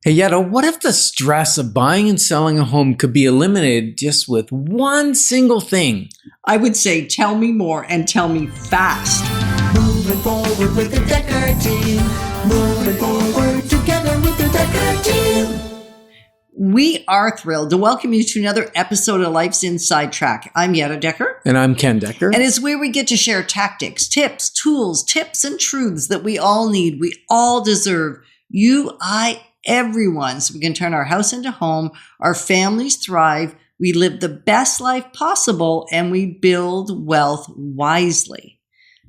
Hey, Yetta, what if the stress of buying and selling a home could be eliminated just with one single thing? I would say tell me more and tell me fast. Moving forward with the Dekker Team. Moving forward together with the Dekker Team. We are thrilled to welcome you to another episode of Life's Inside Track. I'm Yetta Dekker. And I'm Ken Dekker. And it's where we get to share tactics, tips, tools, tips, and truths that we all need, we all deserve. You, I, everyone, so we can turn our house into home, our families thrive, we live the best life possible, and we build wealth wisely.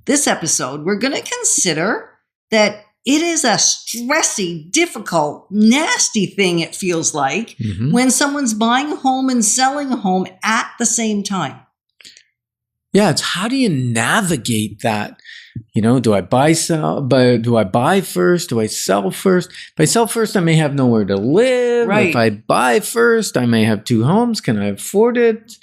This episode, we're going to consider that it is a stressy, difficult, nasty thing, it feels like, when someone's buying a home and selling a home at the same time. Yeah, it's how do you navigate that? You know, do I buy first? Do I sell first? If I sell first, I may have nowhere to live. Right. If I buy first, I may have two homes. Can I afford it?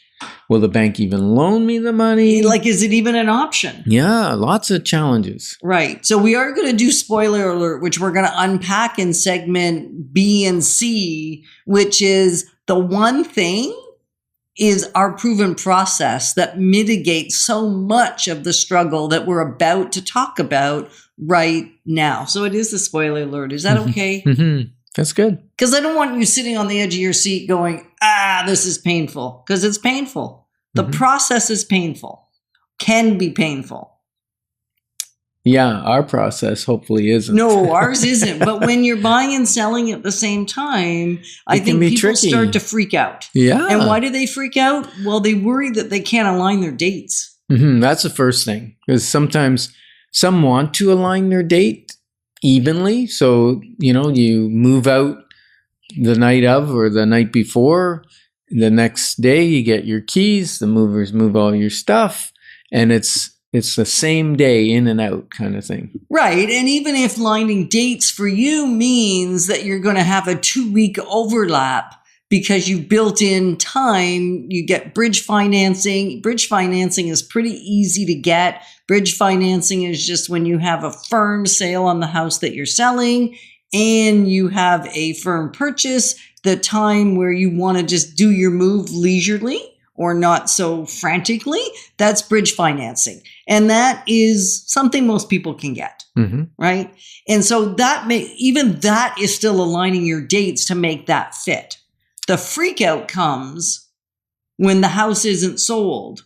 Will the bank even loan me the money? Like, is it even an option? Yeah, lots of challenges. Right. So we are going to do spoiler alert, which we're going to unpack in segment B and C, which is the one thing is our proven process that mitigates so much of the struggle that we're about to talk about right now. So it is a spoiler alert. Is that okay? That's good. Because I don't want you sitting on the edge of your seat going, this is painful. Because it's painful. The process is painful. Can be painful. Yeah, our process hopefully isn't. No, ours isn't. But when you're buying and selling at the same time, I think people tricky. start to freak out. Yeah. And why do they freak out? Well, they worry that they can't align their dates. That's the first thing. Because sometimes some want to align their date evenly. So, you know, you move out the night of or the night before. The next day you get your keys. The movers move all your stuff. And it's the same day in and out kind of thing. Right. And even if lining dates for you means that you're going to have a 2-week overlap because you built in time, you get bridge financing. Bridge financing is pretty easy to get. Bridge financing is just when you have a firm sale on the house that you're selling and you have a firm purchase, the time where you want to just do your move leisurely or not so frantically, that's bridge financing. And that is something most people can get, right? And so even that is still aligning your dates to make that fit. The freak out comes when the house isn't sold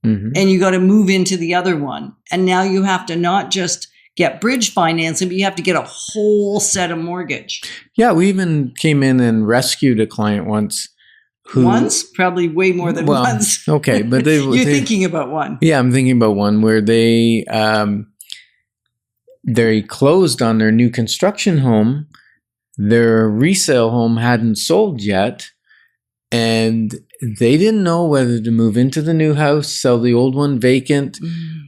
and you got to move into the other one. And now you have to not just get bridge financing, but you have to get a whole set of mortgage. Yeah, we even came in and rescued a client once. Once? Probably way more than once. Okay, but You're thinking about one. Yeah, I'm thinking about one where they closed on their new construction home. Their resale home hadn't sold yet, and they didn't know whether to move into the new house, sell the old one vacant,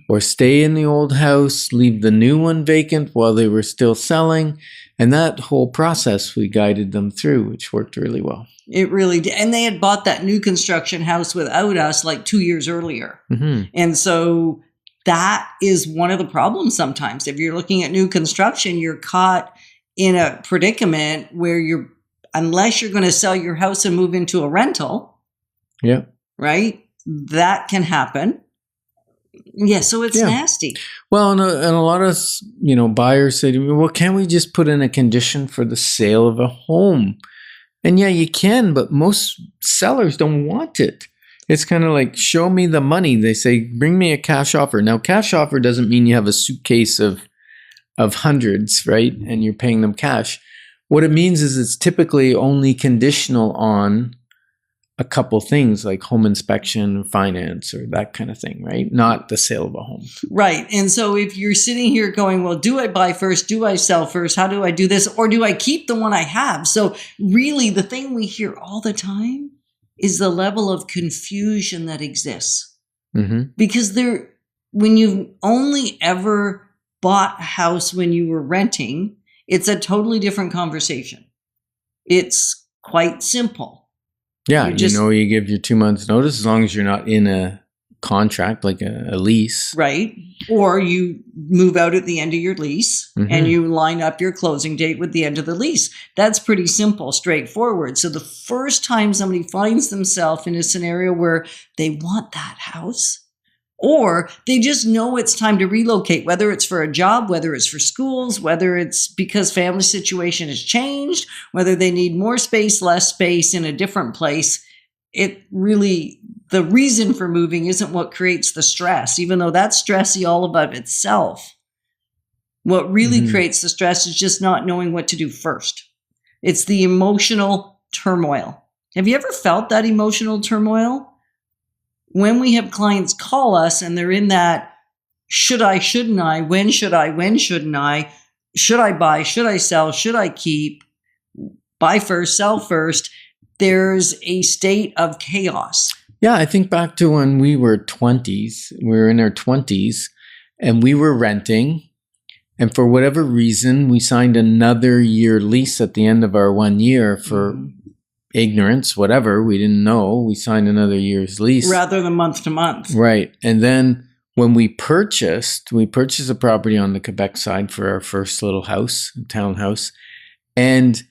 or stay in the old house, leave the new one vacant while they were still selling. And that whole process we guided them through, which worked really well. It really did. And they had bought that new construction house without us like 2 years earlier. And so that is one of the problems sometimes. If you're looking at new construction, you're caught in a predicament where unless you're going to sell your house and move into a rental, right? That can happen. Yeah, so it's nasty. Well, and a lot of buyers say to me, well, can't we just put in a condition for the sale of a home? And yeah, you can, but most sellers don't want it. It's kind of like, show me the money. They say, bring me a cash offer. Now, cash offer doesn't mean you have a suitcase of hundreds, right? And you're paying them cash. What it means is it's typically only conditional on a couple things like home inspection, finance, or that kind of thing, right? Not the sale of a home. Right. And so if you're sitting here going, well, do I buy first? Do I sell first? How do I do this? Or do I keep the one I have? So really the thing we hear all the time is the level of confusion that exists. Because when you've only ever bought a house when you were renting, it's a totally different conversation. It's quite simple. Yeah, you give your 2 months notice as long as you're not in a contract, like a lease. Right. Or you move out at the end of your lease and you line up your closing date with the end of the lease. That's pretty simple, straightforward. So the first time somebody finds themselves in a scenario where they want that house, or they just know it's time to relocate, whether it's for a job, whether it's for schools, whether it's because family situation has changed, whether they need more space, less space in a different place. It really, the reason for moving isn't what creates the stress, even though that's stressy all above itself. What really creates the stress is just not knowing what to do first. It's the emotional turmoil. Have you ever felt that emotional turmoil? When we have clients call us and they're in that, should I, shouldn't I, when should I, when shouldn't I, should I buy, should I sell, should I keep, buy first, sell first, there's a state of chaos. Yeah, I think back to when we were 20s, we were in our 20s and we were renting. And for whatever reason, we signed another year lease at the end of our 1 year for ignorance, whatever. We didn't know. We signed another year's lease. Rather than month to month. Right. And then when we purchased a property on the Quebec side for our first little house, townhouse. And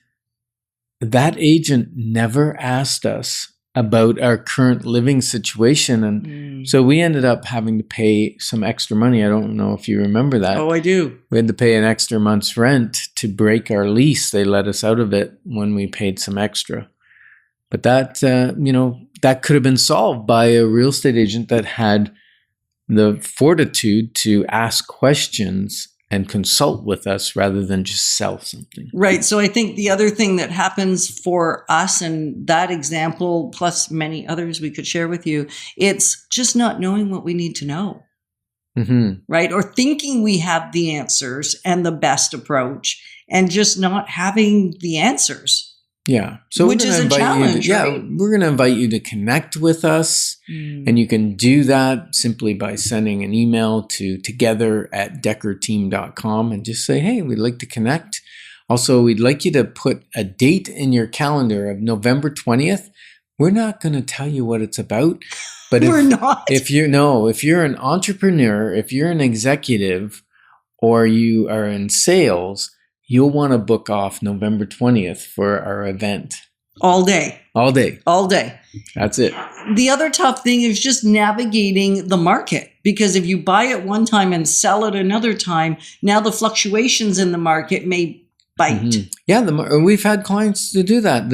that agent never asked us about our current living situation. And so we ended up having to pay some extra money. I don't know if you remember that. Oh, I do. We had to pay an extra month's rent to break our lease. They let us out of it when we paid some extra. But that, that could have been solved by a real estate agent that had the fortitude to ask questions and consult with us rather than just sell something. Right. So I think the other thing that happens for us, and that example plus many others we could share with you, it's just not knowing what we need to know. Right. Or thinking we have the answers and the best approach and just not having the answers. Yeah. So which is a challenge. Right? We're going to invite you to connect with us. And you can do that simply by sending an email to together@dekkerteam.com and just say, hey, we'd like to connect. Also, we'd like you to put a date in your calendar of November 20th. We're not going to tell you what it's about. But if you're an entrepreneur, if you're an executive, or you are in sales, you'll want to book off November 20th for our event. All day. All day. All day. That's it. The other tough thing is just navigating the market, because if you buy it one time and sell it another time, now the fluctuations in the market may bite. Yeah, we've had clients to do that.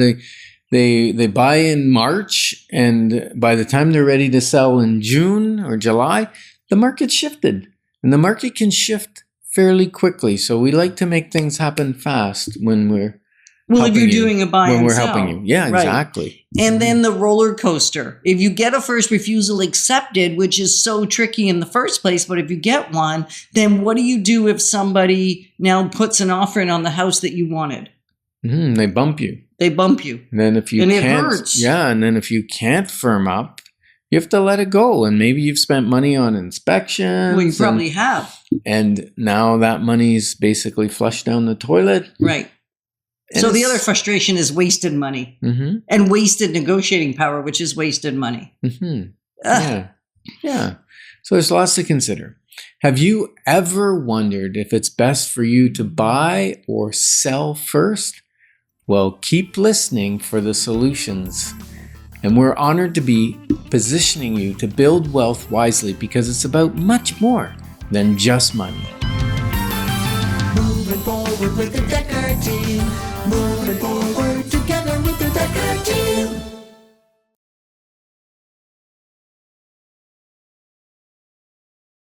They buy in March, and by the time they're ready to sell in June or July, the market shifted. And the market can shift fairly quickly. So we like to make things happen fast when we're if you're doing a buy and sell. Helping you. Yeah, right. Exactly. And then the roller coaster. If you get a first refusal accepted, which is so tricky in the first place, but if you get one, then what do you do if somebody now puts an offer in on the house that you wanted? They bump you. And then if you can't, it hurts. Yeah, and then if you can't firm up, you have to let it go. And maybe you've spent money on inspections. Well, you probably have. And now that money's basically flushed down the toilet. Right. And so the other frustration is wasted money and wasted negotiating power, which is wasted money. Yeah. So there's lots to consider. Have you ever wondered if it's best for you to buy or sell first? Well, keep listening for the solutions. And we're honored to be positioning you to build wealth wisely, because it's about much more than just money. Moving forward with the Dekker Team. Moving forward.